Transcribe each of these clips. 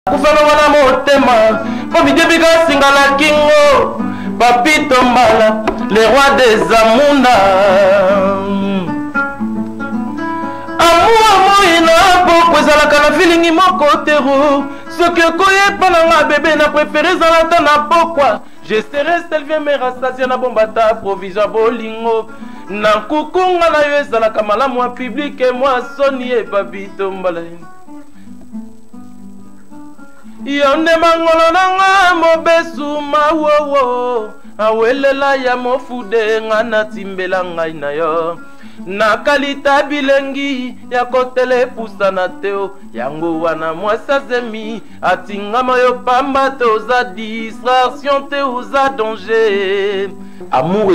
kufana wana motema pomidebika singala kingo Papito Mbala le roi des Amunda amour ina poko ezalaka na feelingi moko tero soki okoyepa nanga bebe na préféré ezalata na pokwa je serai Sylvien Merastasia na bombata provisoire bolingo na nkukunga na yo ezalaka malamu ya publike mwa soni ye Papito Mbala yonde mangolo nanga mobesu mawowo awelela ya mofude nga natimbela ngai na yo nakalita bilengi ya kotele pusa na teo yango wana mwasa zemi atingama yo pamba te oza distraction te oza danger amour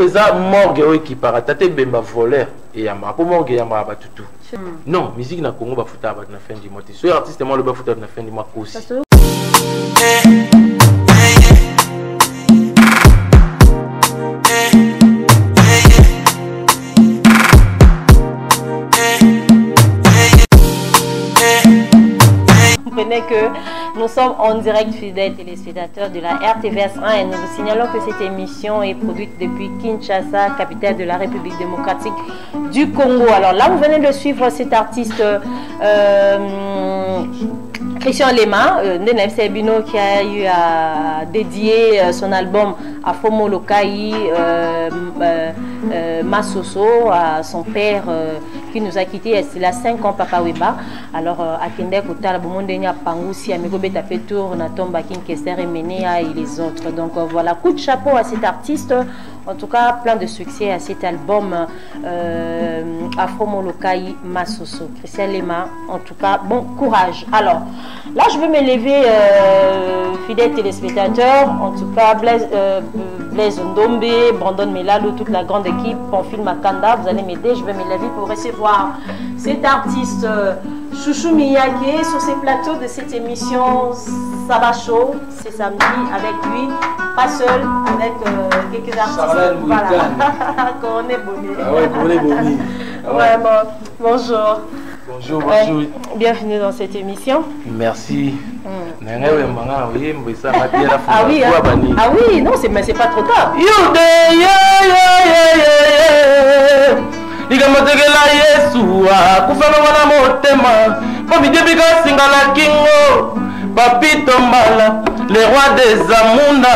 eza morgue oyo ekipaka tate bemba voleur eyamba po morgue eyamba batutu non musique na Congo bafuta ba na fin du mois so artiste moi le bafuta na fin du mois aussi que nous sommes en direct, fidèles téléspectateurs de la RTVS1, et nous vous signalons que cette émission est produite depuis Kinshasa, capitale de la République démocratique du Congo. Alors là, vous venez de suivre cet artiste Christian Lema, Ndenem Sebino, qui a eu à dédier son album à Fomo Lokai Masoso, à son père qui nous a quittés. C'est là 5 ans, Papa Weba. Alors, à Kende Kouta, Bomondenia Pangoussi, Amigo Betape Tour, Natomba King Kester et Menea et les autres. Donc voilà, coup de chapeau à cet artiste. En tout cas, plein de succès à cet album Afro Molokai Masoso. Christian Lema, en tout cas, bon courage. Alors, là, je vais m'élever, fidèles téléspectateurs. En tout cas, Blaise Ndombe, Brandon Melalo, toute la grande équipe, Pamphile Makanda, vous allez m'aider. Je vais m'élever pour recevoir cet artiste Chouchou Miyake sur ces plateaux de cette émission Sabacho. C'est samedi avec lui, pas seul, avec quelques artistes. Voilà. Coroné Boni. Ah ouais, Coroné Boni. Ah ouais. Ouais, bon, bonjour. Bonjour, bonjour. Bienvenue dans cette émission. Merci. Ah oui, non, mais c'est pas trop tard. Igamotegela Yesua kufana wana motema pomidebika singala kingo Papito Mbala le roi des Amunda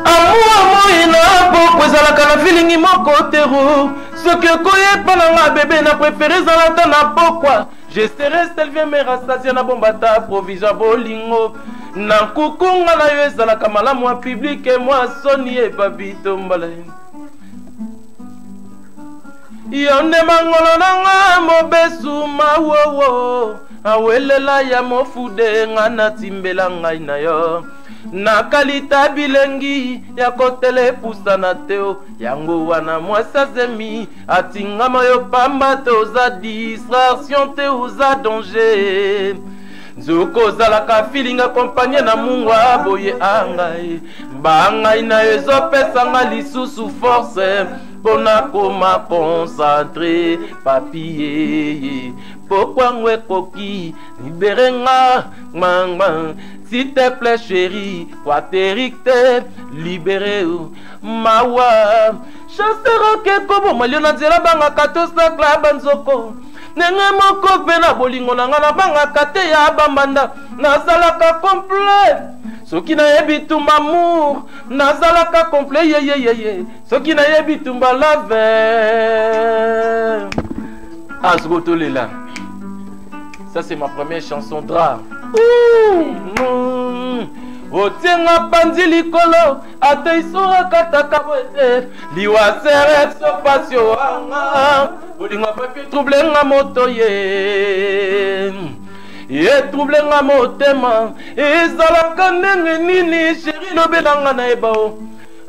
amour ina poko ezalaka na feelingi moko tero soki okoyepa nanga bebe na préféré ezalata na pokwa je serai Sylvien Merastasia na bombata provisoire bolingo na nkukunga na yo ezalaka malamu ya publike mwa soni ye Papito Mbala yonde mangolo nanga mobesu mawowo awelela ya mofude nga natimbela ngai na yo nakalita bilengi ya kotele pusa na teo yango wana mwasa zemi atingama yo pamba te oza distraction te oza danger Zoko zalaka feelinga kompanye na mungwa boye angai bangai na ezopesa nga lisusu force pona koma concentré papier pourquoi ngwe koki libere nga mangman s'il te plaît chérie quatéricte libéré mawa chassera ke kobo maliona nzela banga katosa klaba nzoko nenge moko pe na bolingo na nga na bangaka te ya bambanda nazalaka complet soki nayebi tumba amour nazalaka complet yeyeyeye soki nayebi tumba lave asgotolela. Ça c'est ma première chanson dra. Otenga pandi likolo ate isura kataka bote liwa sere sopasio anga bolinga papier trouble nga moto ye trouble nga motema ezalaka ndenge nini chéri lobelanga na ebao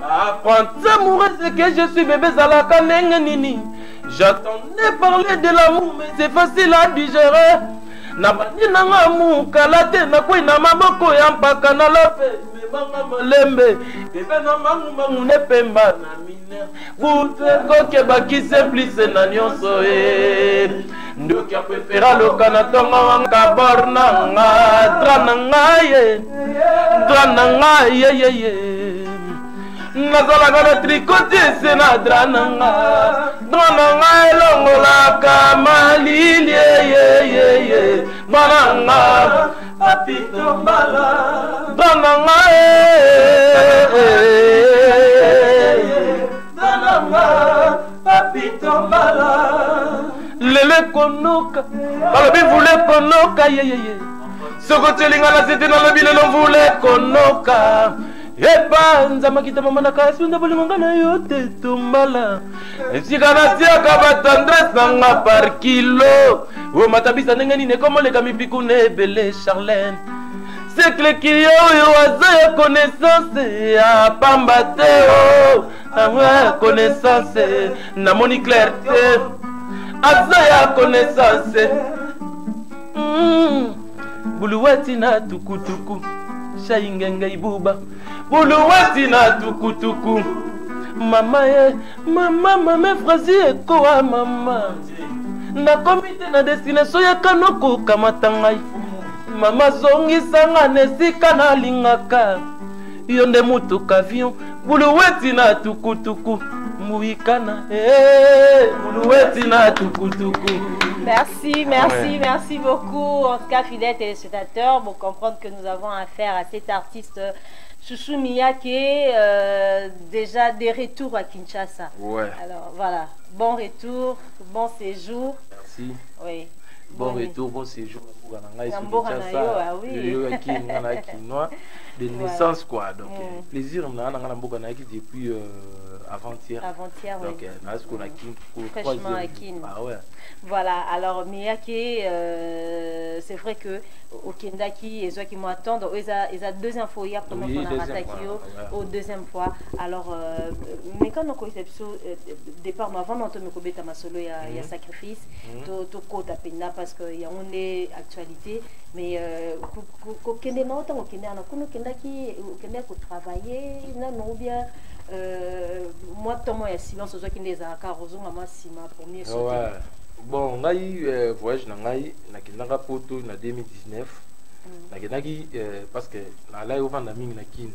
apprenti amoureuse que je suis bébé zalaka ndenge nini j'attendais parler de l'amour mais c'est facile à digérer na bandi nanga mukala te na kwina maboko ya mpaka na lope banga molembe bebe na mangu ne pemba na mine butu ekoke bakise plise na nyonso ndoki apefera loka na tonga wanga borna nga dra na nga ye nazalaka na trikoti ese na dra na nga elongolaka malili ye bana nga papito mbala bana nga bana nga papito mbala lele konoka balobi vule konoka ye soko telinga na sete na lobi lelo vule konoka epa nzama kitama mana kasi unda bolingo ngana yo te tumbala esika natiaka batandresse nanga par kilo o matabisa ndenge nini ekomoleka mipiku na ebele Charlène sekle kili oyo aza ya connaissance ya pamba te o ya connaissance namoni clair te aza ya connaissance buluweti na tukutuku shaingenge ibuba buluweti na tukutuku mama ye mama frasi ekoa mama nakomi te na destination ya kanoko kamata ngai mama zongisanga na esika nalingaka yo nde mutuka avion buluweti na tukutuku muikana buluweti na tukutuku. Merci beaucoup. En tout cas, fidèles téléspectateurs, pour comprendre que nous avons affaire à cet artiste Chouchou Mia qui est déjà des retours à Kinshasa. Ouais. Alors voilà, bon retour, bon séjour. Merci. Oui. Bon retour, bon séjour. De naissance quoi. Donc plaisir on a depuis avant-hier. Avant-hier, oui. Donc fraîchement à Kin. Ah ouais. Voilà, alors Miyake, c'est vrai que au Kendaki, et qui m'attendent, ils ont deuxième fois hier, première fois on a rattaqué au deuxième fois. Alors, mais quand on a départ, avant on a solo, il y a sacrifice, tout côté à peine parce qu'il y a une actualité, mais au Kenda, au Kendaki, travailler, non bien. Moi, Thomas, il y a silence, qui les a carrosés, maman, si ma première sortie. Bon, on a eu voyage dans la poto en 2019. Parce que là, on vend la mine na kin.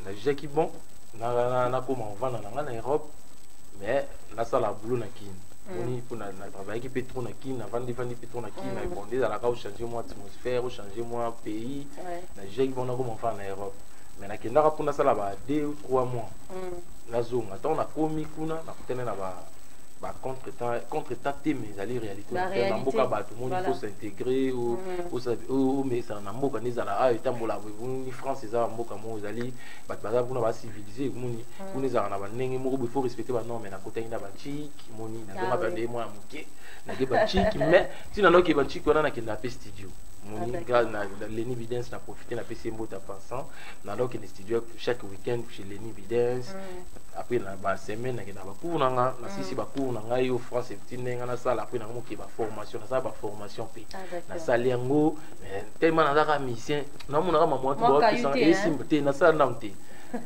Na jeki bon, na comment on vend en Europe, mais là ça la boulot na kin. On y pour na travailler qui pétro na kin, na vendre pétro na kin, na bondé dans la cas changer moi atmosphère, changer moi pays. Na jeki bon na comment on vend en Europe. Mais na kenda pour na ça là ba 2 ou 3 mois. Na zone, attends na komi kuna na kutena na ba contre-temps mais aller réalité tout le monde il faut s'intégrer ou mais ça n'a pas ni ça là étant bon la France c'est ça mboka mo zali baza pour na civiliser moni pour les arana ba ndenge mo il faut respecter ba normes na côté ina ba chic moni na donc ba de moi muke na ke ba chic mais si na loke ba chic wana na kenda pe studio moni na Lenny Bidens na profiter na PC mbota passant na donc le studio chaque week-end chez Lenny Bidens après na semaine na cours na sisi ba cours na yo France petit nenga na sala après na mo ki ba formation na sa ba formation pe na sala yango tellement na ka mission na mo na maman to ba ki esimte na sala na mte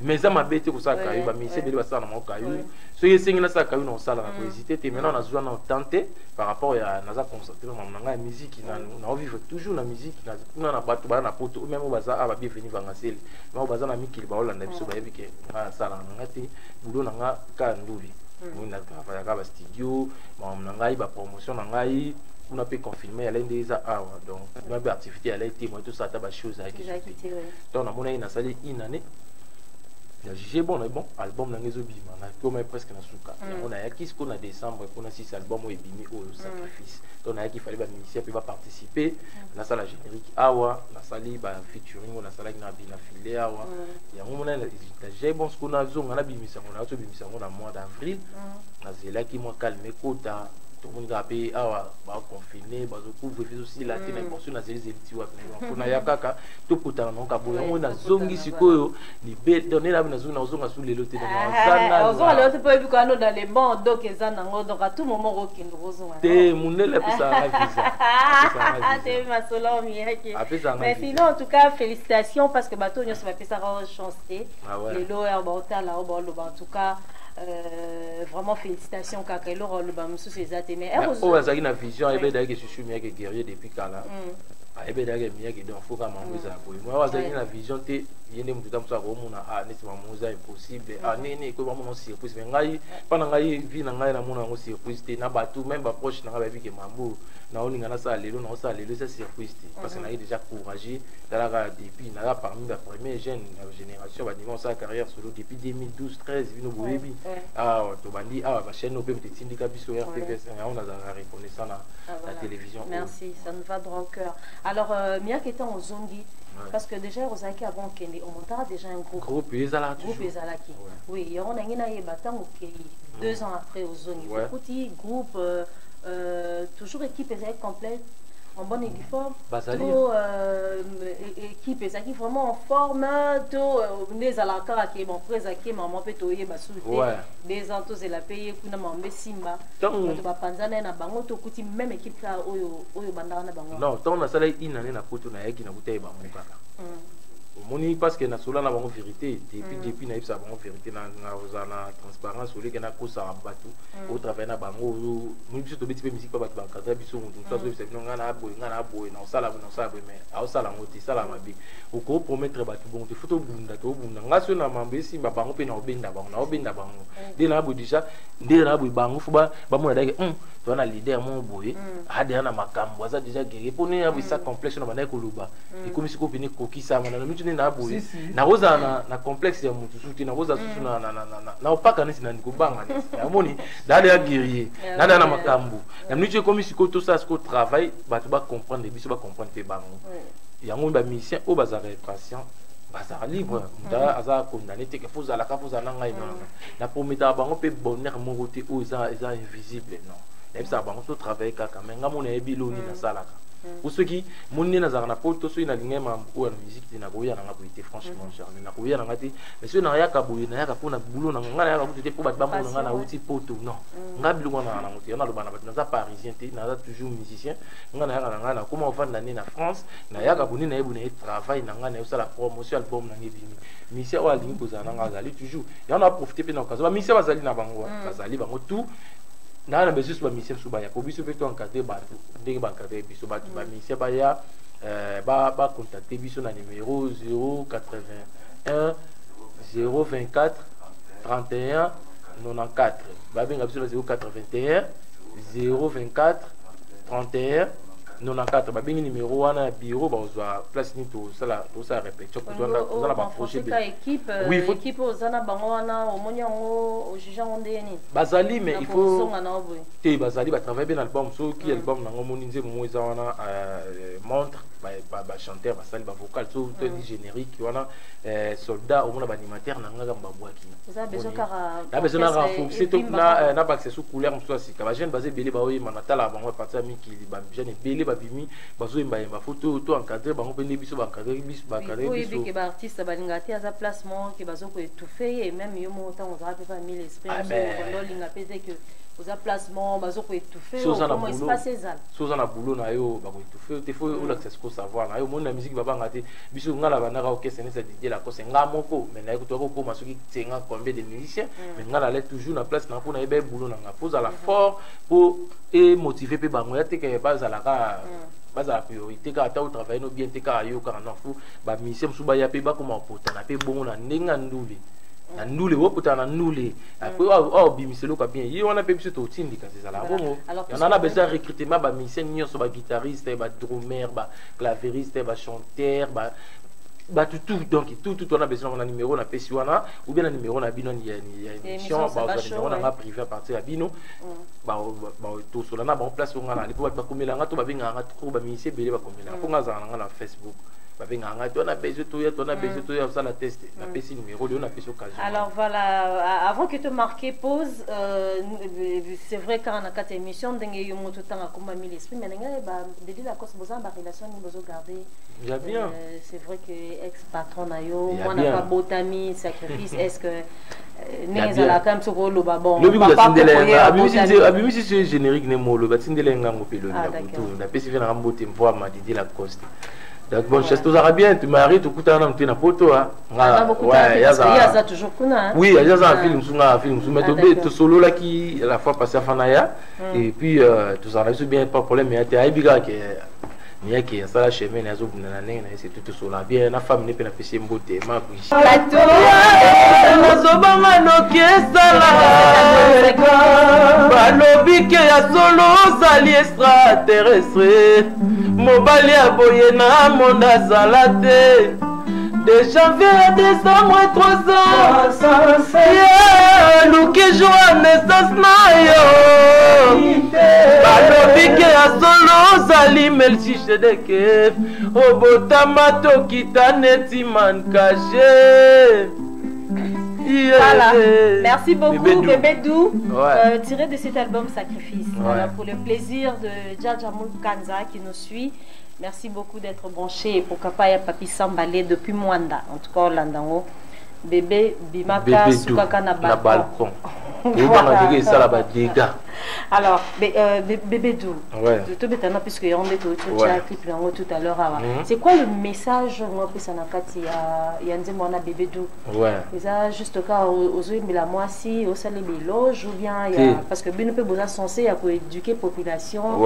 mais ça m'a bête pour ça ka ba mission be ba sala na mo ka yo so yesengi na sa ka yo na sala na ko hésiter te maintenant na joie na tenter par rapport à na za concentrer na nga musique na vivre toujours la musique na ba to ba na poto même ba za ba bienvenue vangaseli mais ba za na mikili ba olanda biso ba yebike na sala na ngati bulo na nga ka nduvi mona travailler ka ba studio na ngai ba promotion na ngai on a pu confirmer elle des awa donc ma ba activité elle a été moi tout ça ta ba chose avec donc na mona ina sali inane j'ai bon album na ngezo bima na comme presque na suka on a yakis qu'on a décembre qu'on a 6 albums au ebimi au sacrifice donc on a qu'il fallait ba musicien peut participer na sala générique awa na sali ba featuring on a sala na bina filé awa ya mona j'ai bon ce qu'on a zonga na bimisa on a to bimisa on a mois d'avril na zela qui moi calme kota tout le monde a payé confiné couvre-feu aussi la télé portion na zeli zeli tiwa kuna ya kaka to putana na kaboya on na zongi sikoyo ni be donner la na zona ozonga sous les lotés na zana ozonga le loté po biko ano dans les bancs donc ezana ngo donc à tout moment rokindo ozonga te munele pesa la visa te masolo miaki mais sinon en tout cas félicitations parce que bato nyos ba pesa ra chance les loers ba otala en tout cas vraiment félicitations kaka eloro le ba musu ces atene o azaki na vision ebe daki susu miaki guerrier depuis kala ebe daki miaki donc faut ka mamuza ko moi azaki na vision te yende mutu tamso ko mona neti mamuza impossible nene ko mamuno surprise mais ngai pana ngai vi na ngai na mona ngo surprise te na batu même ba proche na ngai biki mambo na olinga na sa lelo c'est surprise te parce que na déjà courageux dans la depuis na parmi la première jeune génération ba niveau sa carrière solo depuis 2012 13 vino boyebi to bandi ba chaîne no pe tindika biso RTVS on a reconnaissant la télévision. Merci, ça nous va droit au cœur. Alors Mia qui était en zongi parce que déjà Rosaki avant Kende on montera déjà un groupe Ezalaki. Oui, il y aura na yebatang OK 2 ans après au zongi. Petit groupe toujours équipe complète en bonne uniforme, équipe qui vraiment en forme, des alakara qui bon près qui maman peut toyer des ans tous la payer kuna mambe simba to ba panzana na bango to kuti même équipe ka oyo bandana na bango non tant na sala inane na poto na yaki na butay ba mukaka moni parce que na sola na bango vérité depuis na ibsa bango vérité na na transparence sur les que na kosa batu au travail na bango nous biso to beti pe musique pa batu ba cadre biso mutu to so biso ngana boy na sala mais a sala ngoti sala mabi o ko promettre batu bon te photo bunda to bunda ngaso na mambesi ba bango pe na obenda bango de na bo déjà de na bo bango fu ba mo na dake to na leader mon boy a de na makambo za déjà guerre poni ya bisa complexe na bana ko luba e komisi ko vini kokisa na mitu na boy na roza na complexe ya mutu suti na roza susu na opaka nisi na nikobanga nisi amoni dale ya guerrier na makambo na mitu komisi ko to ça ce ko travail ba to ba comprendre biso ba comprendre pe bango yango ba mission o bazara patient bazara libre nda aza condamné te que faut za la ka faut za na ngai na prometa bango pe bonheur mon côté o za invisible non et ça bango to travail kaka mais ngamo na ebiloni na salaka pour ceux qui mon na za na poto so ina lingema o na musique na ko ya na ngaboité franchement charmé na ko ya na ngati mais so na ya ka boye na ya ka pona boulot na ngana ya ka kuté po ba mo na ngana uti poto non ngabilu ngana na nguti na lo bana ba na za parisien te na za toujours musicien ngana ya na ngana comment on va na France na ya ka boni na ebu na travail na ngana yo la promotion album na ngebimi mission o alingi kozana ngana ali toujours ya na profiter pe na okazo ba mission bazali na bango bazali bango tout na na besoin ba mission so ba ya ko biso pe to encadrer ba ndenge ba encadrer biso ba mission ba ya ba contacter biso na numéro 081 024 31 94 ba benga biso na 081 024 31 94 ba bengi numéro wana bureau ba ozwa place ni to sala répétition pour to na ba projet équipe équipe ozana bango wana omoni yango ojuge ngondeni bazali mais il faut te bazali ba travailler bien album so ki album nango moni nze mo eza wana montre ba chanteur ba sali ba vocal so to di générique wana soldat au mona ba animateur na ngaka mbabwaki ça besoin kara na besoin na renforcer to na ba accès sous couleur mso si ka ba jeune basé belé ba oyi manatala bango partir mi ki ba jeune belé ba bimi bazo imba photo to encadrer bango pe biso ba encadrer biso ba encadrer biso oui que ba artiste ba lingati à sa placement que bazo ko étouffer et même yo mo temps on va pas mis l'esprit on linga pese que aux placement bazo ko étouffer comment il se passe ça soza na boulot na yo ba ko étouffer te faut on accès ko savoir na yo mon na musique baba ngati biso ngala bana ka orchestre ne ça DJ la ko senga moko mais na ko to ko masuki tenga combien de musiciens mais ngala là toujours na place na ko na ebe boulot na faut à la fort pour et motiver pe bango ya te ke baza la ka baza priorité ka ta au travail no bien te ka yo ka na fou ba mission suba ya pe ba ko ma potana pe bongo na ndenga ndule na ndule wo potana ndule après bimiselo ka bien yi wana pe biso to tindi ka c'est la bongo on a besoin recrutement ba mission nyonso ba guitariste ba drummer ba clavieriste ba chanteur ba tout donc tout on a besoin on a numéro na pesi wana ou bien na numéro na bino ni émission ba numéro na privé à partir ya bino ba to solana ba place on na lipo ba komela nga to ba binga nga trop ba mission belé ba komela ko nga za nga na Facebook Alors voilà, avant que tu marques pause, c'est vrai qu'on a 4 émissions, mais c'est vrai que ex-patron, moi, n'a pas botami, sacrifice, est-ce que la quand sur le babon générique donc bon, chez tous arabien, tu maries, tu coûtes un homme, tu n'as pas toi. Ouais, il y a toujours kuna. Oui, il y a un film, mais tu solo là qui la fois passé à Fanaya et puis tout ça, bien pas de problème, mais il y a Ibiga qui est qui ça la chemin na zo bunana nena c'est tout solo bien na femme ne peut na pesi mbote ma bouche. Zo banga no kesala. Balobi ke ya solo sali extraterrestre. Mobali aboye na monda zalate. De janvier à décembre 300. Yeah, nous qui jouons naissance na yo. Balobi ke ya solo sali melchi chedeke. Obotama to kitane man caché. Voilà, merci beaucoup Bébé Dou, tiré de cet album Sacrifice. Alors, pour le plaisir de Djadjamoul Kanza qui nous suit, merci beaucoup d'être branché pour Kapaya Papi Sambalé depuis Mwanda, en tout cas Landango. Bébé Bimaka Soukaka na balcon. Alors, Bébé Dou, puisque on est tout à l'heure, c'est quoi le message il y a Bébé Dou? Juste aux la moisi, au salé des loges, ou bien parce que bien peut besoin censé pour éduquer la population,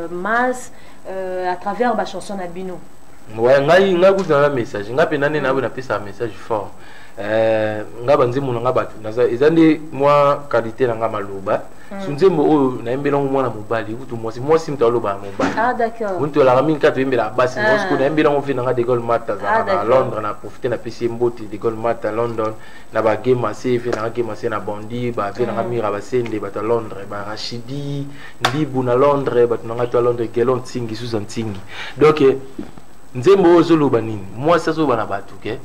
masse, à travers ma chanson Nabino. Ouais, un message, un message fort. Ngabanzi munanga batu ezande moi qualité nanga maluba sunzembo oyo na embela mwana mobali kutu mwasi mtaloba mobali. Ah d'accord. Muntu la ramin ka to embela basi ngosko na embela on nanga de Gaulle Mata à Londres na profiter na PC mboti de Gaulle Mata London na ba game assez na game assez na Bondi ba fe na mira ba sende ba ta Londres ba Rachidi Ndibu na Londres ba nanga to Londres gelon tsingi Susan tsingi donc nzembo ozoloba nini moi ça zo bana batu ke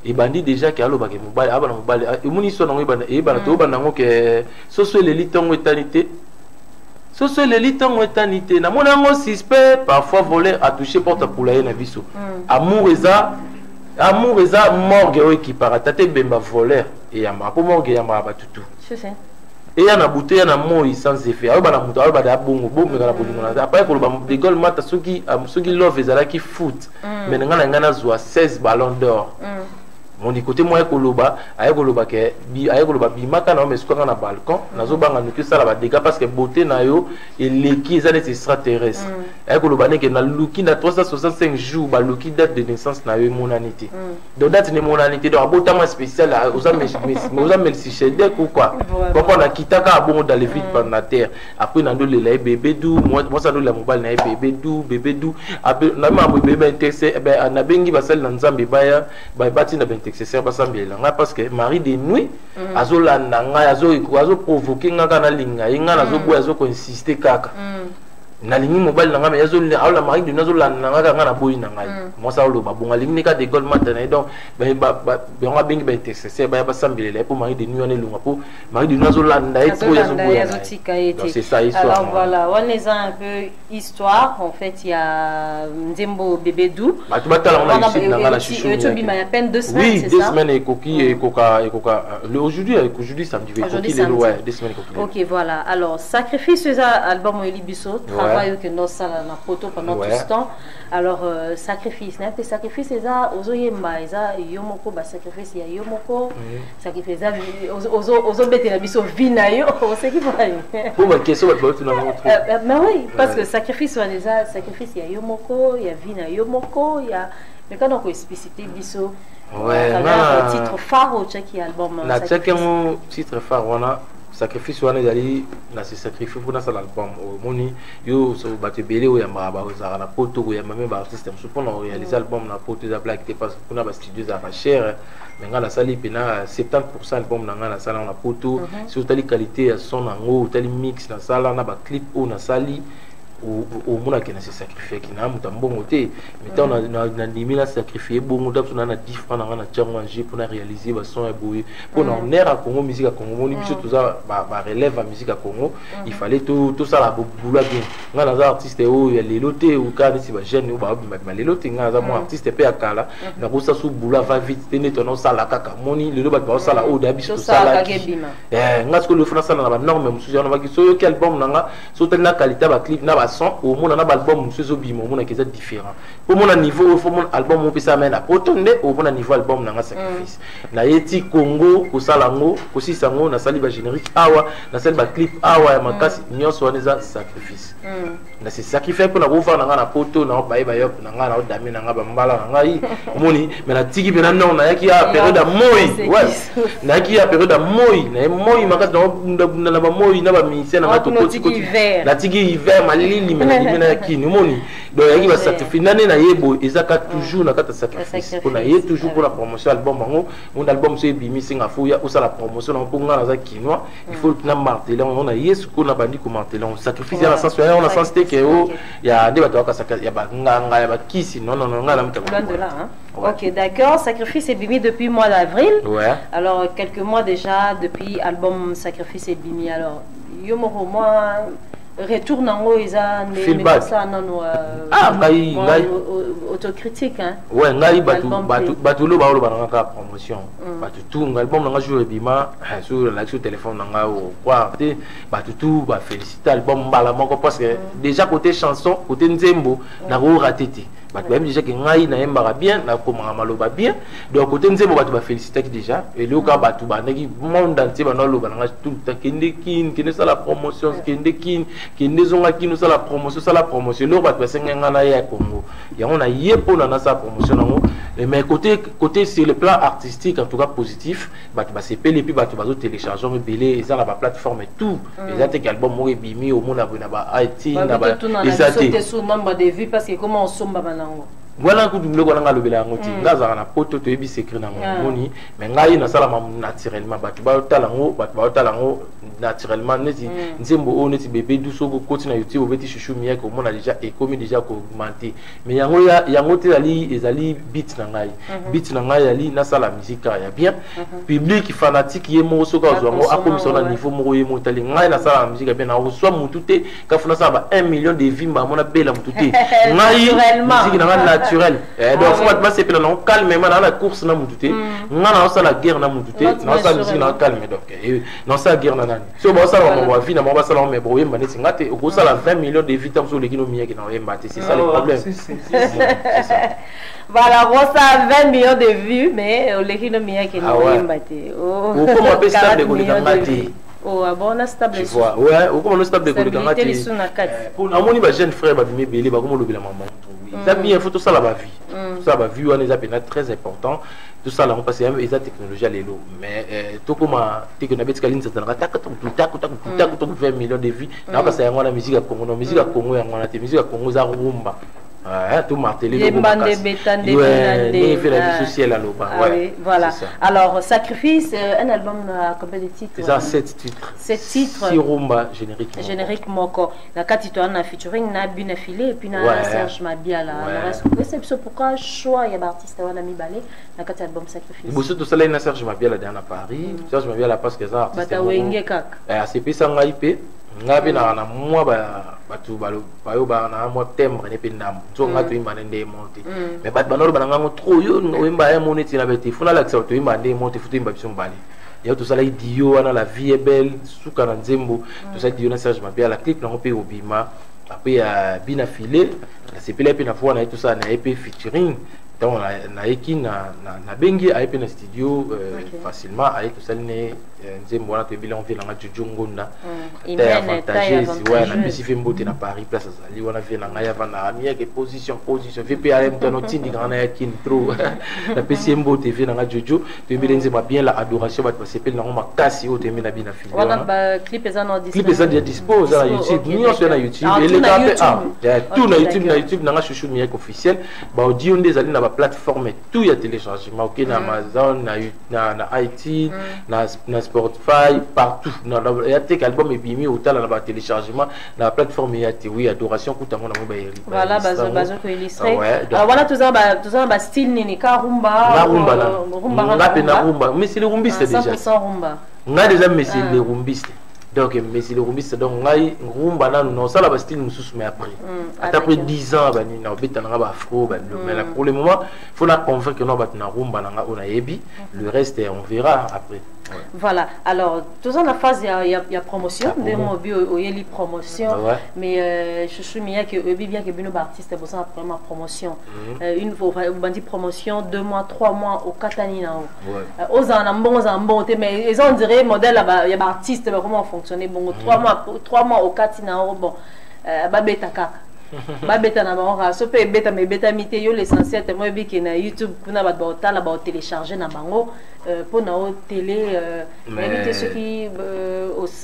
et bandi déjà ke aloba ke mobali abana mobali emuni so nango ebana to bana ngo ke so so l'élite en éternité so so l'élite en éternité na mona ngo suspect parfois voler a toucher porte pour la na biso amour eza morgue o qui paratate bemba voleur et ya ma po morgue ya ma batutu c'est ça. Et il y a une bouteille, il y a un mot sans effet. Il y a un mot, il y a un bon, après, il y a des goals mat, ceux qui love, ils ont qui foot. Mais il y a 16 ballons d'or. Mon côté moi ekoloba ayekoloba ke ayekoloba bimaka na mais na balcon nazo banga nuki sala ba dégâts parce que beauté na yo et leki ezali extraterrestre ayekoloba neke na luki na 365 jours ba luki date de naissance na yo monanité donc date de monanité donc abotama spécial oza merci chedek ou quoi pourquoi na kitaka bon dans les vides par la terre après na ndole la bébé dou moi ça ndole la mobile na bébé dou na ma bébé intéressé ben na bengi basal na nzambe baya bati na c'est parce que Marie de nuit azolanda ngai azo provoquer ngaka na linga inga na zo boya azo insister kaka na lingi mobile nanga mais azo la Marie de nuit azolanda ngaka ngana boyi na ngai moi ça lo ba bonga lingi ka de gold matin donc ba bengi ba intercesseur ba sambela pour Marie de nuit on lunga pour Marie de nuit azolanda et trop azo boya c'est ça histoire. Alors voilà, on les a un peu histoire en fait il y a Nzembo Bébé Dou bah tu batala on a ici na la chichou il y a à peine 2 semaines oui, c'est ça. 2 semaines et coquille et coca aujourd'hui samedi coquille les ouais 2 semaines coquille. OK voilà. Alors sacrifice ça album Elibiso travail que nos sala na photo pendant tout ce temps. Alors sacrifice n'a pas sacrifice ça ozoyemba ça yomoko ba sacrifice ya yomoko sacrifice ça ozo bete la biso vinayo on sait qui va pour ma question va tu mais oui parce que sacrifice on déjà sacrifice ya yomoko ya vina yomoko ya mais quand on expliciter biso ouais un titre phare au check album na check un titre phare on a sacrifice wana ezali na se sacrifice pour na sala album moni yo so bato belé o ya maba ozara na poto ko ya même ba artiste so pour na réaliser album na poto za black te parce que na ba studio za ba cher mais ngala sali pena 70% album na ngala sala na poto sur tali qualité ya son nango tali mix na sala na ba clip o na sali au monde qui s'est sacrifié qui n'a pas bon côté mais tant on a dimi la sacrifié bon d'abord on a 10 francs dans la manger pour réaliser le son et bouillir pour on air à Congo musique à Congo on dit tout ça relève la musique à Congo il fallait tout ça la boula bien on a des artistes où il y a les lotés ou quand c'est ba jeune ou ba les lotés on a mon artiste pe akala na ko ça sous boula va vite tenir ton ça la kaka moni le ba ça la au début tout ça la ngas ko le français na ba norme musuzi on va ki so quel album nanga so tellement qualité ba clip na son au monde na album musuzi bimo monde qui est différent pour mon niveau faut mon album on peut ça mena autonde au mon niveau album na sacrifice na yeti Congo ko salango ko si sango na sali ba générique awa na sali ba clip awa ya makasi nyonso waneza sacrifice na c'est sacrifice pour na ko fa na poto na ba ba yop na na dami na ba mbala na ngai moni mais na tiki bena non na yaki ya période à moi ouais na yaki ya période à moi na moi makasi na ba moi na ba misé na to koti la tigi hiver malili mena yaki ni moni donc yaki ba sacrifice nane na yebo ezaka toujours na kata sacrifice pour na yé toujours pour la promotion album bango mon album c'est bimi singa fuya ou ça la promotion na ponga na za kinois il faut na marteler on a yesu ko na bandi ko marteler on sacrifice na sens on a sens que ya de bato ka sacrifice ya ba nganga ya ba kisi non ngala mta loin de là hein. Ok, d'accord. Sacrifice est bimi depuis le mois d'avril. Ouais. Alors, quelques mois déjà depuis album Sacrifice est bimi. Alors, Yomoro, moi, retourne en haut, ils ont ça non autocritique hein. Ouais, ngai batu lo ba lo ba nga promotion. Batu tout album nga jouer bima sur la sur téléphone nga au quoi batu tout ba féliciter album bala moko parce que déjà côté chanson, côté nzembo na ko ratété. Même déjà que ngai na yembara bien na ko maloba bien donc côté nzembo batu ba féliciter déjà et le cas batu ba ngi monde entier ba no lo ba nga tout kende kin ça la promotion kende kin zonga kin ça la promotion lo batu ba senga na ya Congo ya on a yé pour na sa promotion nango mais côté sur le plan artistique en tout cas positif batu ba sepel et puis batu ba télécharger me belé ils ont la plateforme et tout ils ont tes album mo bimi au monde na ba IT na ba ils ont sur nombre de vues parce que comment on somba voilà que nous le nga lobela ngoti ngaza na poto to yebi secret na moni mais ngai na sala naturellement batu ba talango naturellement neti nzembo o neti bébé douso ko koti na YouTube obeti chouchou miya ko mona déjà et comme déjà ko augmenter mais yango te ezali beat na ngai ali na sala musique ya bien public fanatique ye mo so ka zo ngo akomisa na niveau mo ye mo tali ngai na sala musique bien na reçoit mutute ka funa sa ba 1 million de vues ba mona bela mutute ngai musique na naturel donc faut pas se pela non calme na la course na mutute ngana ça la guerre na mutute na ça musique na calme donc non ça guerre na nani so ba ça on va vie na ba ça mais boye mbane singate ko ça la 20 millions de vues sur les kino miya ki na yemba c'est ça le problème c'est ça voilà bon ça 20 millions de vues mais les kino miya ki na yemba oh comment peut ça de ngati oh bon on a stable tu vois ouais ou comment on stable de ngati pour amoni ba jeune frère ba bimé belé ba comme lobela maman ça bien faut tout ça la vie tout ça la vie on est appelé très important tout ça là on passe les technologies à l'élo mais tout comme technologie kaline ça tanga tak 20 millions de vues na ka ça ngona musique à Congo na musique à Congo ya ngona te musique à Congo za rumba tout martelé le voilà alors Sacrifice un album à combien de titres ça 7 titres 7 titres Sirumba générique moko la katito na featuring na Bina Filé et puis na Serge Mabiala c'est pourquoi choix ya artiste wana mibale na kati album Sacrifice bosso to sala na Serge Mabiala dans Paris Serge Mabiala parce que ça artiste bata wenge kaka c'est pisa ngaipe ngapi na moi batu bayo ba na mo tembre ne pendam to ngato imba ndé monter mais bat banolo bananga ngo trop yo imba ya moneti na beti funa la to imba ndé monter futu imba biso mbali ya to sala idio wana la vie est belle suka na nzembo to sala idio na Serge Mabiala clip na ngopé obima après ya Bina Filé na sepela pe na fois na tout ça na EP featuring donc na eki na bengi a EP na studio facilement a tout ça ne nzembo wana to bilan vient na Jojo Ngonda taille avantageuse ouais na bisifi mbote na Paris place azali wana vient na ya vana mieux que position VPRM dans notre team grana ya kin trop na PC mbote vient na Jojo to bilan nzemba bien la adoration ba sepel na ngoma kasi o temi na Bina Filé wana ba clip eza na dispose na YouTube ni on sur na YouTube et les tapé tout na YouTube na chouchou mieux officiel ba audio ndezali na plateforme tout y a téléchargement ok na Amazon na IT na Spotify partout il y a tes albums et bimi autant dans le téléchargement dans la plateforme il y a oui adoration coûte mon voilà bazo ko illustrer alors voilà tout ça style nini ka rumba rumba mais c'est le rumbiste déjà 100% rumba nga déjà mais c'est le rumbiste donc mais c'est le rumbiste donc ngai rumba na non ça la style mususu mais après 10 ans ba ni na beta na ba afro ba mais pour le moment faut la convaincre que non ba na rumba na on a yebi le reste on verra après. Voilà, alors, tout ça, la phase, il y a promotion, des mots, il y a promotion, mais je suis bien que bien que nos artistes ont besoin de promotion. Une fois, on dit promotion, 2 mois, 3 mois au Katanina. Aux en mais ils ont dirait modèle, il y a artistes, comment fonctionner. Bon, 3 mois au Katina, bon, babetaka. Babeta na bango so pe beta me beta mite yo l'essentiel tellement biki na YouTube kuna ba botala ba télécharger na bango pour na télé éviter ceux qui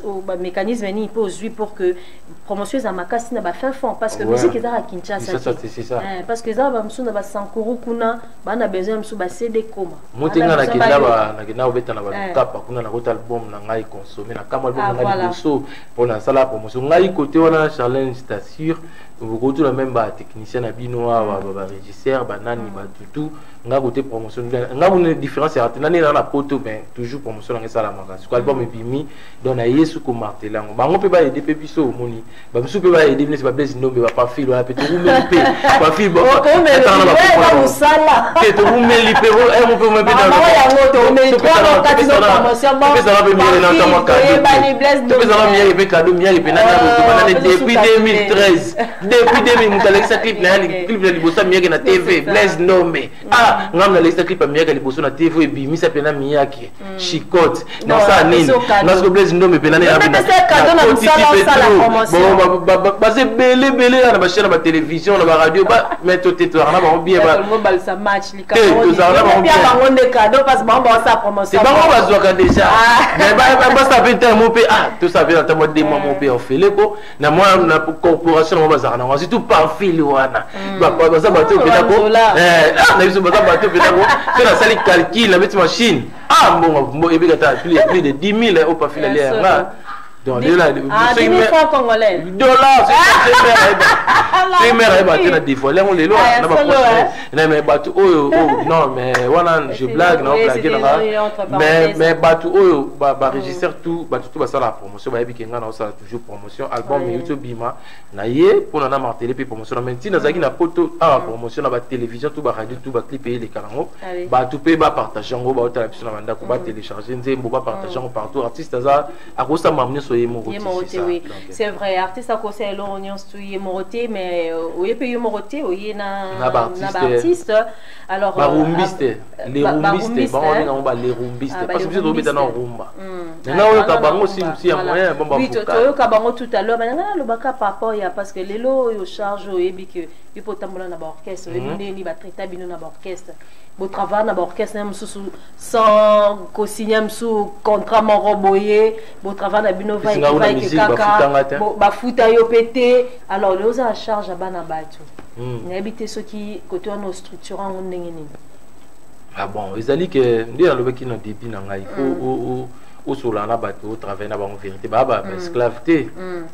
au mécanisme ni peut jouer pour que promotion za makasi na ba fin fond parce que musique za Kinshasa c'est ça parce que za ba msu na ba sankuru kuna ba na besoin msu ba CD koma mutinga na kina beta na ba kapa kuna na kota album na ngai consommer na kama album na liboso pour na sala promotion ngai côté wana challenge t'assure vous retrouvez la même technicien à binoa régisseur banani tout nga côté promotion nga une différence c'est nani dans la photo mais toujours promotion nga ça la maka ce album et bimi donc na yesu ko martelango bango pe ba aider pe biso moni ba biso pe ba aider ne pas blesse no ba pas fil pe tout même pe ba fil ba ba sala pe tout même libéro et mon pe me dans ya moto mais trois quatre promotion ba ça va pe mieux dans ta maka pe ça va mieux pe cadeau mieux pe na depuis 2013 depuis 2000 mutalekisa clip na clip na liboso mieux na TV blesse no me ngam na lista clip miaka liboso na TV et bimisa pena miyaki chicote na ça nini na ce blaze ndo me pena na bina bon ba c'est belé na ba chaîne ba télévision na ba radio ba mettre tete na ba bien ba mobile ça match li ka ba ngonde cadeau parce que ba ça promotion c'est ba ba zoka déjà mais ba ça fait un mot tout ça fait dans ta mode de moi mon père on fait l'éco na moi na corporation ba za na surtout pas fil wana ba ça ba tout pena ko na biso ba bateau pédago c'est la salle calcul la petite machine bon et puis plus de 10 000 au pas filer là donc là 10 000 francs congolais dollars c'est mère ba tena des fois là on les lois na ba na mais bateau non mais voilà je blague non blague mais bateau ba régisseur tout bateau ba ça la promotion ba ebi kenga na ça toujours promotion album YouTube bima na ye pour na marteler pe promotion mais si na zaki na photo promotion na ba télévision tout ba radio tout ba clip et les carango ba tout pe ba partager ngo ba hôtel na banda ko ba télécharger nzembo ba partager partout artiste za akosa mamne so ye moroté oui c'est vrai artiste akosa l'onion stu ye moroté mais oui pe ye moroté oui na artiste alors barumbiste les rumbistes bon on va les rumbistes parce que vous êtes dans rumba na o ka bango si ya moyen bon ba oui to ka bango tout à l'heure na lo baka papa ya parce que lelo yo charge o ebi que il faut tambola na ba orchestre ebi ni ba traiter bino na ba orchestre bo travail na ba orchestre même sans co-signer sous contrat moroboyer bo travail na bino va que kaka ba futa yo pété alors les a charge bana batu na habité ceux qui côté on structurant on ndenge nini bon ils allaient que ndio na lobaki na début na ngai au sola na bateau travailler na bango vérité ba esclavité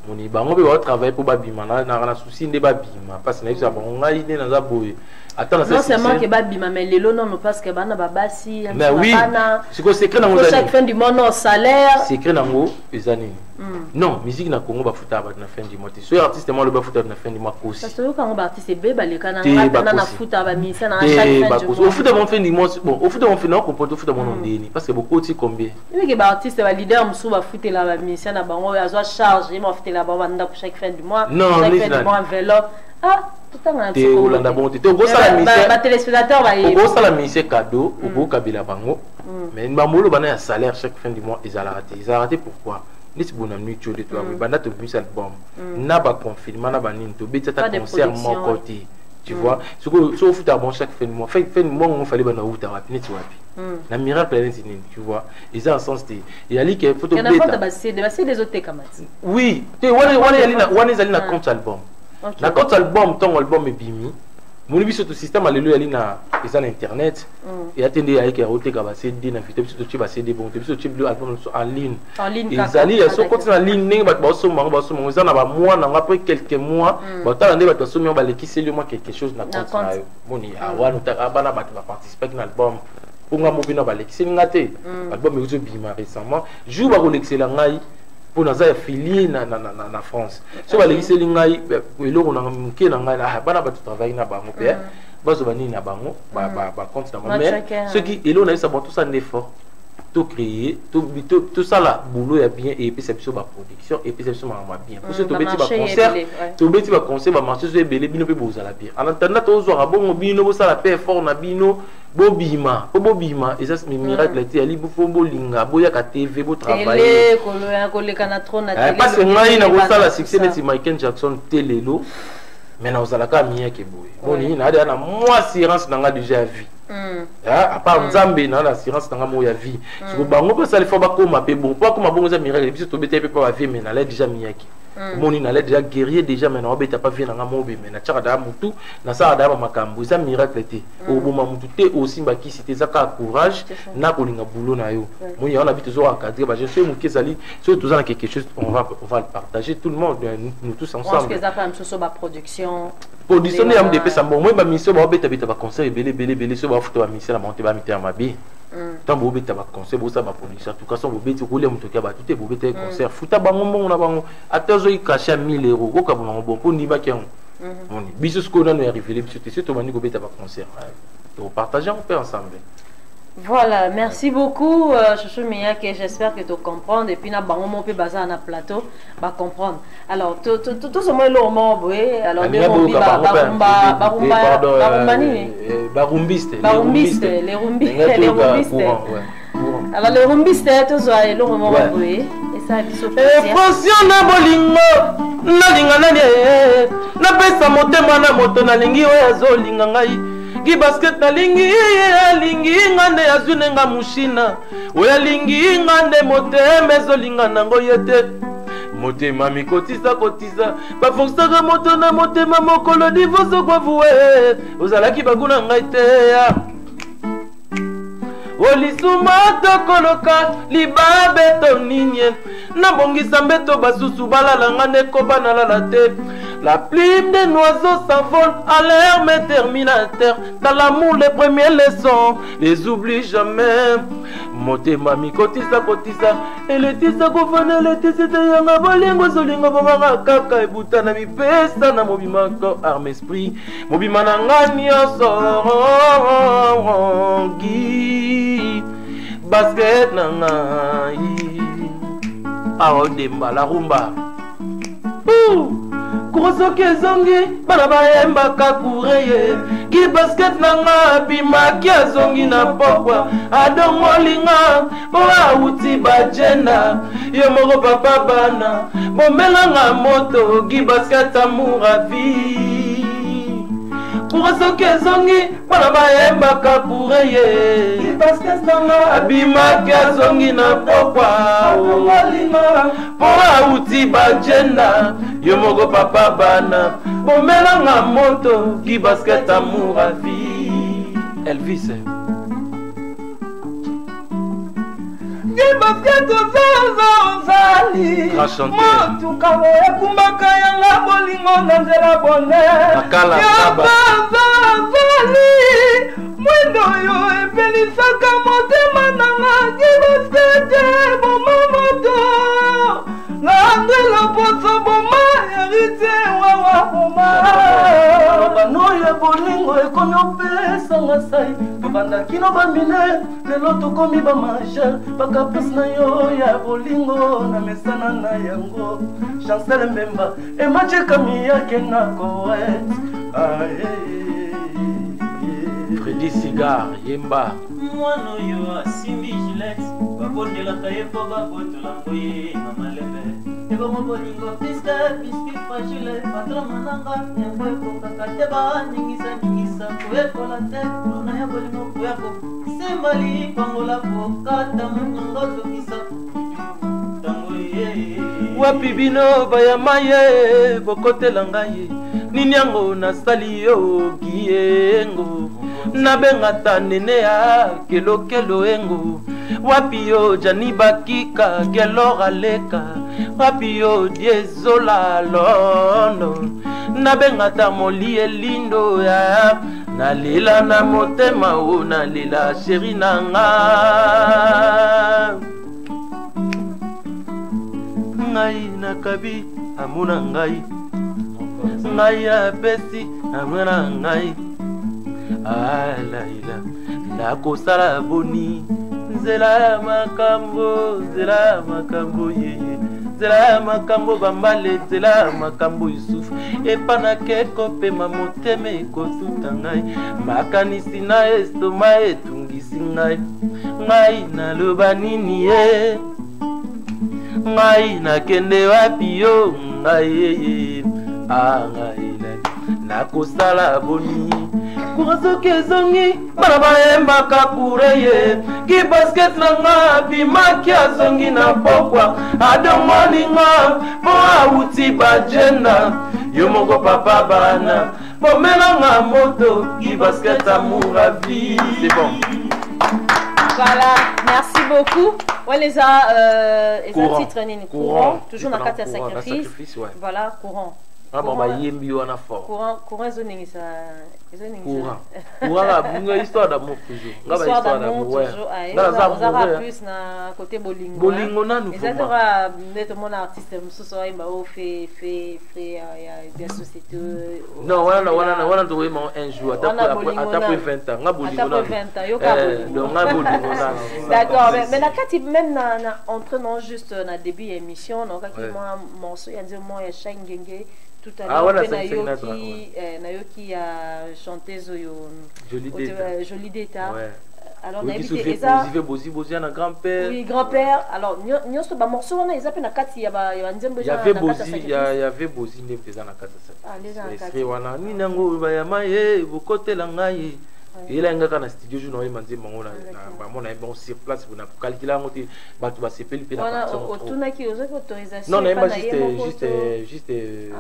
moni bango be travailler pour babima na souci nde babima parce que na ça bon ngai ne na za boye attends non seulement que babima mais lelo non parce que bana babasi mais oui c'est que secret nango chaque fin du mois non salaire secret nango ezani non musique na Congo ba futa ba na fin du mois so artiste moi le ba futa na fin du mois aussi parce que quand ba artiste be ba le kana na futa ba misa na chaque fin du mois au futa mon fin du mois bon au futa mon fin non comporte au futa mon ndeni parce que beaucoup ti combien oui que ba artiste ba leader musu ba futa la ba misa na bango ya zo charge mo futa la ba banda pour chaque fin du mois chaque fin du mois enveloppe tout le temps te olanda bon te go sala mise ba téléspectateur ba go sala mise cadeau au kabila bango mais mbamolo bana ya salaire chaque fin du mois ils a raté pourquoi ni si bonam nuit de toi banda to vu album na ba confinement na ba nini to beta ta concert mon côté tu vois ce que so futa bon chaque fin du mois fin du mois on fallait bana uta wapi ni tu wapi na miracle planète nini tu vois ils ont un sens de il y a li que photo beta il y a de des autres kamati oui te wana zali na compte album na compte album ton album est bimi moni biso to système alléluia lina eza na internet et attendez avec ya oteka ba CD na vite biso to ci ba CD bon biso ci album en ligne ezali ya so continue en ligne ninga ba so mango eza na ba mois na après quelques mois ba tala nde ba so mi ba lekiseli moi quelque chose na compte na yo moni awana ta bana ba participer na album ponga mobina ba lekiseli ngate album ezo bima récemment jour ba ko lekisela ngai pour nous affilier na France. Si on a laissé les gars, ils ont manqué na ngai là, bana ba travailler na bango pe, bazo bani na bango, ba compte na mais ceux qui ils ont eu ça bon tout ça un effort, tout créer, tout ça là boulot est bien et puis c'est sur ma production et puis c'est sur ma bien. Pour ce tout petit ba concert, tout petit ba concert ba marcher sur belé bino pe boza la bien. En attendant to zo bon bino bo ça la paix fort na bino bobima et ça c'est miracle était ali bofo bolinga boya ka TV bo travailler télé kana trop na télé parce que ngai na ko sala succès de Michael Jackson télélo mais na ozala ka miya ke boye boni na ada na moi assurance na nga déjà vie à part Nzambe na assurance na nga mo ya vie so bango pa sala fo ba koma pe bon pas comme bon za miracle biso to bete pe pa vie mais na la déjà miya ke moni na la déjà guerrier déjà mais na obeta pas vie na nga mo be mais na tchaka da mutu na sa da makambo za miracle te o boma mutu te aussi ba ki cité za ka courage na ko linga boulot na yo moni on habite zo encadrer ba je suis mo kezali so tout ça quelque chose on va le partager tout le monde nous tous ensemble parce que ça fait un peu ba production ya MDP ça bon moi ba mission ba obeta beta ba conseil belé so ba futo ba mission la monter ba miter ma bi tant bo beta ba conseil bo ça ba production en tout cas so bo beti ko le mutu ka ba tout bo beta concert futa bango mbongo na bango atazo i cacher 1000 euros ko ka bon pour ni ba kian on biso ko na no arriver biso te to mani ko beta ba concert to partager on peut ensemble. Voilà, merci beaucoup Chouchou Miyak, j'espère que tu comprends et puis na bango mon pe bazar na plateau va comprendre. Alors tout ce moment boé alors les rumbistes alors les rumbistes tous le moment boé et ça biso passion na bolingo na linga na pesa motema na moto na lingi oyo azolinga ngai Gi basket na lingi ngande azune nga mushina oya lingi ngande motema ezolinga nango yete motema mikotisa kotisa bafoksaka moto na motema mokolo divoso kwa vuwe ozalaki baguna ngai te ya olisuma tokoloka libabe toninye nabongisa mbeto basusu balalanga nekoba nalala te. La plume des oiseaux s'envole à l'air terminateur. Dans l'amour, les premières leçons, les oublie jamais. Motema mi kotisa kotisa, eletisa kofana eletisa yanga bolingo zolingo bomanga kaka ebutana mi pesa na mobima ko arme esprit. Mobima na ngani gi basket na ngai. Parole de la rumba. Kurosoke zongi bana baemba kakureye ki basket nanga bimaki azongi na pokwa adongolinga boa uti bajenda yo moko papa bana bomelanga moto ki basket amour à vie kurosoke zongi bana baemba kakureye ki basket nanga bimaki azongi na pokwa adongolinga boa uti bajenda yo moko papa bana bomelanga moto ki basket amour à vie Elvis ki basket ozali motuka ekumbaka yanga bolingo na nzela bonheur ozali mwendo oyo epelisaka motema nanga ki basket boma moto Nandela posa boma yarite wawa boma Banoye bolingo ekomi opesa ngasai Tubanda kino bamine lelo tokomi ba majeur Baka pes na yo ya bolingo na mesana na yango Chancel Mbemba emache kami yake na koet Freddy Cigar Yemba Mwano yo asimbi Gillette Bakondelaka ye po bakotolango ye na malebe Eba mobolingo piske fragile Patrama nanga nyambo ekokaka te ningisa koyekola te Lona ya bolingo koyako Sembali pangola kokata monongo tokisa Tango ye Wapi bino bayama ye bokotelanga ye nini yango nasali yo giyengo nabengata nene ya kelokelo engo wapi yo jani bakika gelora leka wapi yo diezola londo nabengata moli elindo ya nalila na motema o nalila sheri nanga ngai nakabi amuna ngai ngai apesi amuna ngai alaila nakosala boni nzela ya makambo yeye nzela ya makambo bambale nzela ya makambo yusufu epanake kopema motema ekosuta ngai makanisi na estoma etungisi ngai ngai naloba nini ye ngai nakende wapi yo ngai yeye ngai nakosala boni kurasoki ezongi bana bayembaka kureye kibasket na nga bimaki azongi na pokwa adomoninga mpo awuti bajenda yo moko papa bana bomelanga moto kibasket amour à vie. C'est bon. Voilà, merci beaucoup. Ouais, les titres courant, toujours dans le sacrifice. Ouais. Voilà, courant. Ah bon, bah yembi wana fort. Courant zoning ça. Courant la histoire d'amour toujours. Histoire d'amour toujours. Dans plus na côté bolingo. Bolingo na nous. Les aura net mon artiste mususu wa imba o fait ya société. Non, wana to un jour après 20 ans. Nga bolingo na. Après 20 ans, yo ka bolingo. Donc nga bolingo na. D'accord, mais na kati même na entraînant juste na début émission, donc quand moi morceau ya ndio moi ya Shangenge. Tout à l'heure, Nayoki a chanté Jolie d'état. Alors, oui, grand-père. Oui, grand-père. Alors, il y avait Bozi, il y a un studio journal manzi mango na mona bon sur place pour na calculer ngote batu ba sepeli pe na autorisation. Non, juste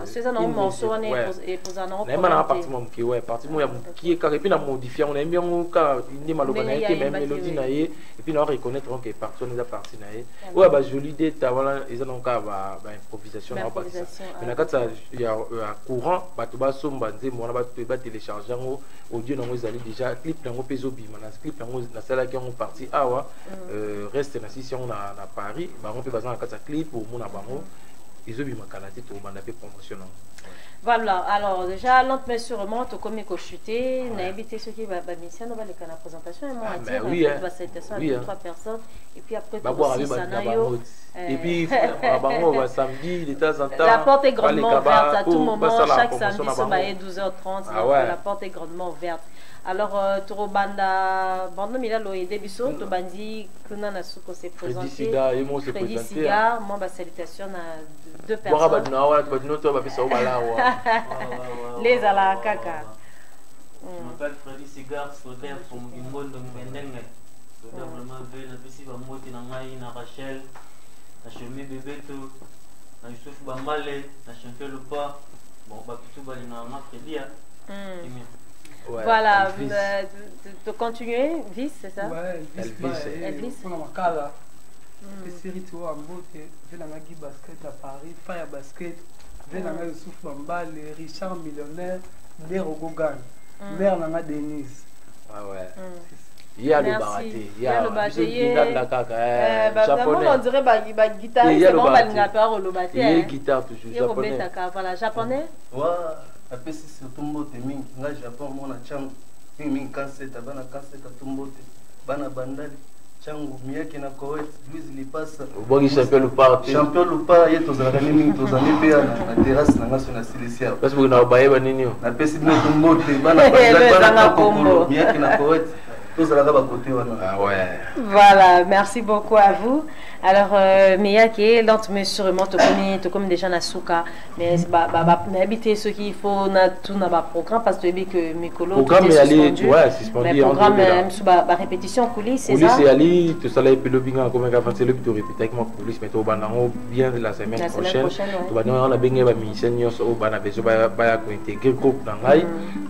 c'est ça non morceau on est posant non. Na mana appartement qui ouais appartement ya qui est carré puis na modifier on aime bien ka ni maloba na été même mélodie na ye et puis on reconnaître que partie on est parti na ye. Ouais ba jolie date voilà ils ont ka ba improvisation na pas ça. Mais na kata ya courant batu ba somba nze mona ba télécharger audio na ngozali déjà clip nango peso bima na clip nango na sala qui ont parti awa reste na si on a na Paris ba on peut baser na kata clip pour mona bango ils ont bima kalati to banda pe promotion. Voilà, alors déjà l'autre mais sûrement to comme chuté na invité ceux qui va mission on va les la présentation et moi à dire on va cette à 3 personnes et puis après et puis on va samedi de temps en temps la porte est grandement ouverte à tout moment chaque samedi sur 12h30 la porte est grandement ouverte. Alors toro banda mila loyede biso to bandi kuna na suko se présenter Freddy Cigar moi ba salutation à 2 personnes les ala kaka je m'appelle Freddy Cigar soutien pour Ngondo Mendenge soutien vraiment veut na bisi ba moti na ngai na Rachel na Chemi Bebeto na Youssouf Bambale na Chantal Lupa bon ba tout bali na Freddy ouais, voilà, de continuer, Vice, c'est ça? Ouais, Elvis. On a Makala. Les séries, tu vois, en beauté. J'ai la Magui Basket à Paris, Fire Basket. J'ai la Magui Souf Bamba, les Richard Millionnaire, les Rogogan. Mère Nana Denise. Ah ouais. Il y a le baraté. Il y a le baraté. Japonais. On dirait guitare. Il y a le baraté. Il y a guitare toujours. Japonais. Voilà, japonais. Ouais. Après si c'est tombote mingi nga Japon mona changu mingi kanseta bana kanseta tombote bana bandali changu mieke na Koweït Louis Lipasa bogi champion lupa yeto za mingi to za mipia na terrasse na ngaso na Silesia parce que na baye banini na pesi no tombote bana bandali bana kombo mieke na Koweït to za ba côté wana. Ah ouais. Voilà, merci beaucoup à vous. Alors, mais qui est lente, mais sûrement, tu comme déjà Nasuka, mais habiter ce qu'il faut, tout dans le programme, parce que Mikolo, programme est allé, ouais, suspendu. Mais programme, répétition, coulisses, c'est ça? Coulisses est allé, tout ça là, et puis le bingo, comme on a fait le but de répéter avec moi, coulisses, mais au banano, bien la semaine prochaine. Au banano, on a bien les musiciens, au banano, bah, intégrer groupe dans l'ail,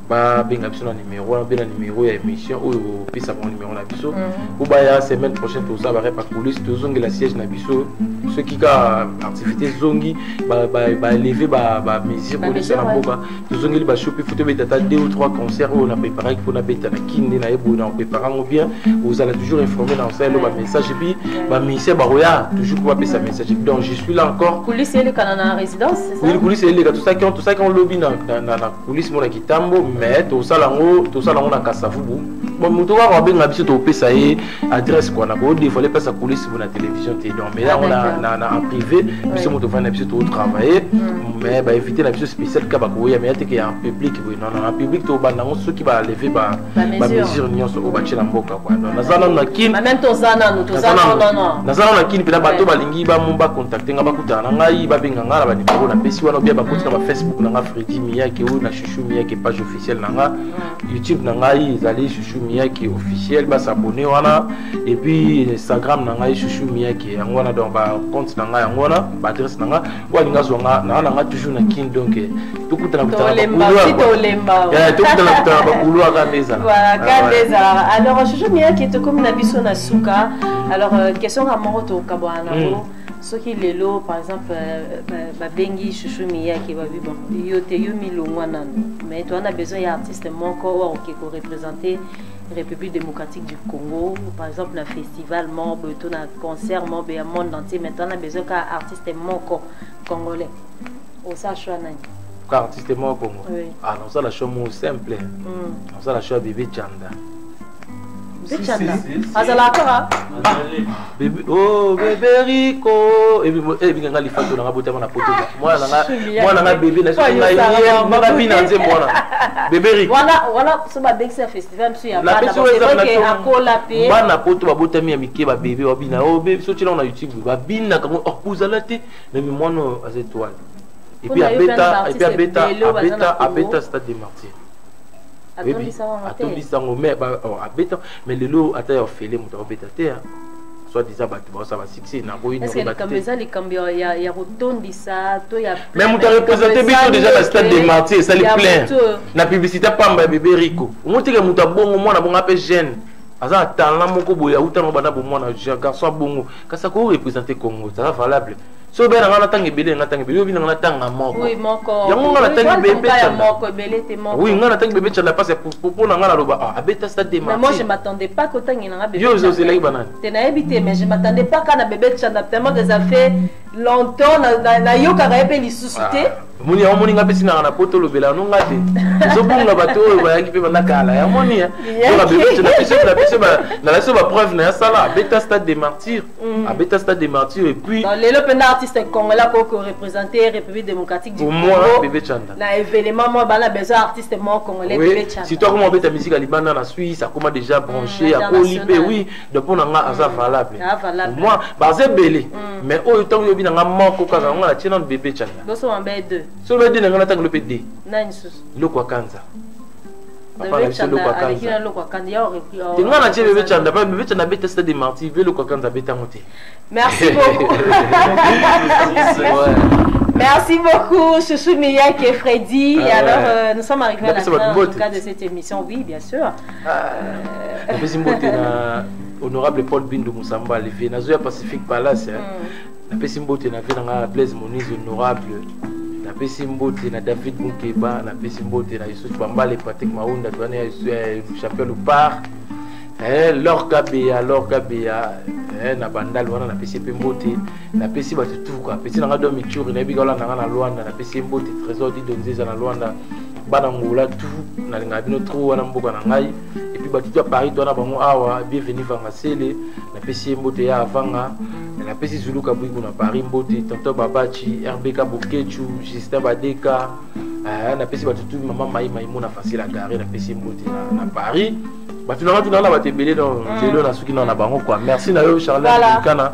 bah, bien absolument numéro, bien numéro, et émission, ou puis ça mon numéro na biso. Ou bah, la semaine prochaine, tout ça va répéter coulisses, tout zongi la siège na biso, ceux qui a activité zongi, bah, lever, bah, mesure, coulisses na boka, tout zongi bah, choper, faut te mettre 2 ou 3 concerts, on a préparé pour na bête na kinde na ebo, on prépare bien, vous allez toujours informer dans ça, le message, et puis, bah, ministère, bah, regarde, toujours pour appeler sa message, donc je suis là encore. Coulisses, c'est le canana en résidence, c'est ça? Oui, coulisses, c'est tout ça qui ont lobby dans la coulisse, mon Kitambo, mais tout ça, on a Kassavubu. Bon, nous avons bien l'habitude de faire ça, adresse quoi, il fallait pas sa coulisse sur la télévision, mais là, on a en privé, puis on a l'habitude de travailler, mais bah, éviter l'habitude spéciale qu'il y a en public, non, en public, tu as ceux qui va lever ma mesure, au bâti la mboka, quoi. Même ton zana, nous, non. Dans un kin, puis bateau, balingi, ba contacter, ba kutana, ba binganga, ba numéro, na pesi wana bien ba kutana ba Facebook, na Freddy Miyake ou na Chouchou Miyake page officielle na YouTube na ngai, ils Chouchou Miyake officiel, ba s'abonner wana, et puis Instagram na ngai Chouchou Miyake, ngwana donc ba compte na ngai ngwana, ba adresse na ngai, wa linga zonga, na toujours na kin donc tout kutana kutana. Tout kutana ba couloir à mesa. Voilà, Gandeza. Alors Chouchou Miyake to comme na biso na suka. Alors question à Moroto Kabwana. Ce qui est là, par exemple, Bengi Chouchou Miyake, bon, mais tu as besoin d'artistes qui représenter la République démocratique du Congo, par exemple, un festival, un concert, un monde entier, mais tu as besoin d'artistes congolais. Au Sacha artiste Congo. Ah non, ça la chose simple. Non, ça la chose bébé Chanda. Oh bébé Rico et puis ngali fato na botama na poto moi na bébé na so bébé Rico voilà so ba bexe festival monsieur ya bana poto ba botami ya mike ba bébé babina oh bébé so tila na YouTube babina ka oh kuzala te na mi mwana az étoile et puis abeta stade des martyrs. Mais le lot a été orphelin, soit disant ça va succès. Est-ce que les cambio il y a retourne de ça, mais on t'a représenté déjà le stade des martyrs, ça les plein. La publicité pas bébé Rico. On dit que mon tabou moi na bon appel jeune. Asa talent moko boya uta no bana bo moi na garçon bongo. Ka ça ko représenter Congo, ça va valable. So ben on attend ebele on attend ebele obi on attend moko. Oui moko. Ya on attend bébé moko ebele te moko. Oui on attend bébé tchala parce pour na ngala loba abeta stade des martyrs. Mais moi je m'attendais pas que tangi na bébé. Yo zo zelai banane. Te na ebité mais je m'attendais pas kana bébé tchala tellement que ça fait longtemps na yo ka ebe li suscité. Moni ya moni ngapesi na poto lobela no ngate. Zo bunga bato ba yangi pe bana kala ya moni ya. So la bébé tchala na la so ba preuve na sala abeta stade des martyrs. Abeta stade des martyrs et puis dans les artiste congolais pour représenter la République démocratique du Congo. Moi, bébé Chanda. Na événement, moi, bana besoin artiste congolais bébé Chanda. Si toi comment ta musique à Liban en Suisse, ça comment déjà branché à Colibé, oui, donc on a ça valable. Moi, basé belé. Mais au temps où il y a un manque quand on a tient bébé Chanda. Donc on va deux. Sur le dîner on attend le PD. Non, sus. Le quoi Kanza. Bébé Chanda avec le quoi Kanza. Tu n'as pas bébé Chanda, pas bébé Chanda bête stade des martyrs, le quoi Kanza bête monter. Merci beaucoup. Merci beaucoup, Chouchou Miyake et Freddy. Alors, nous sommes arrivés à la fin de cette émission. Oui, bien sûr. Honorable Paul Bindu Moussamba, le Venezuela Pacific Palace. La Pessimbote n'a fait dans Blaise Moniz honorable. La Pessimbote n'a David Moukeba, la Pessimbote n'a Yusuf Bamba, les Patek Maounda, le chapelle au par. L'orga bea na bandal wana na pesi pembote na pesi ba tout quoi pesi na ngado mituri na bigola na Luanda na pesi mbote trésor di donzeza na Luanda bana ngola tout na linga bino trop wana mboka na ngai et puis ba tout à Paris toi na bango awa bienvenue vanga sele na pesi mbote ya avanga na pesi Zulu Kabwiku na Paris mbote tonto Babachi RBK Bokechu Justin Badeka napesi bato tu mama maimona facile à garer napesi mbote na Paris bato na tuna na bato ebele donc lelo na suki na bango quoi merci na yo Charlotte Kana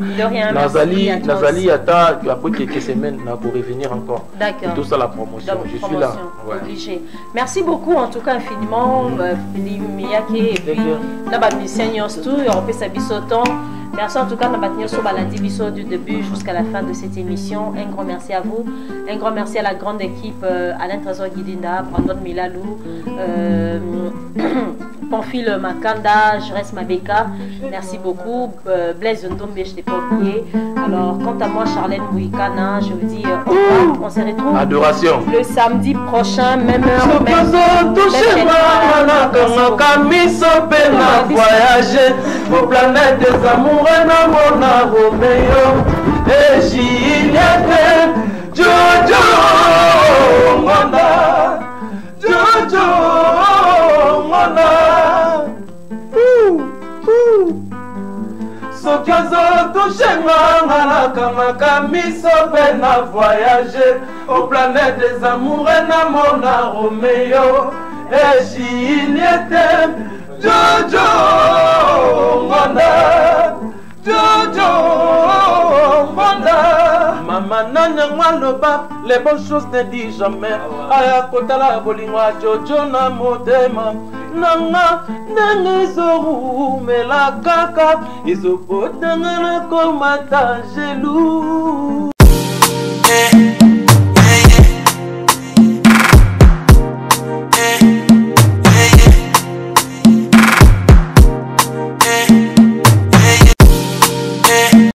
nazali ata après quelques semaines na pour revenir encore tout ça la promotion je suis là obligé merci beaucoup en tout cas infiniment Miyake et puis na ba musicien tout européen sabiso temps. Merci en tout cas du début jusqu'à la fin de cette émission. Un grand merci à vous. Un grand merci à la grande équipe Alain Trésor Guidinda, Brandon Milalou, Pamphile Makanda, Jerez Mabeka. Merci beaucoup. Blaise Ndombe, je t'ai pas oublié. Alors, quant à moi, Charlène Mouikana, je vous dis au revoir. On se retrouve Adoration. Le samedi prochain, même heure, même voyager aux planètes des amours. Mona Romeo et Juliette Jojo Mona Jojo Mona soki ozotouche nga nakamaka miso mpe na voyager aux planètes des amours na Mona Romeo et Juliette Jojo Mona Jojo Manda Mama nanya ngwaloba les bonnes choses ne disent jamais aya kotala bolingwa Jojo na motema nanga nengizoru mela kaka izopotanga na komata jelu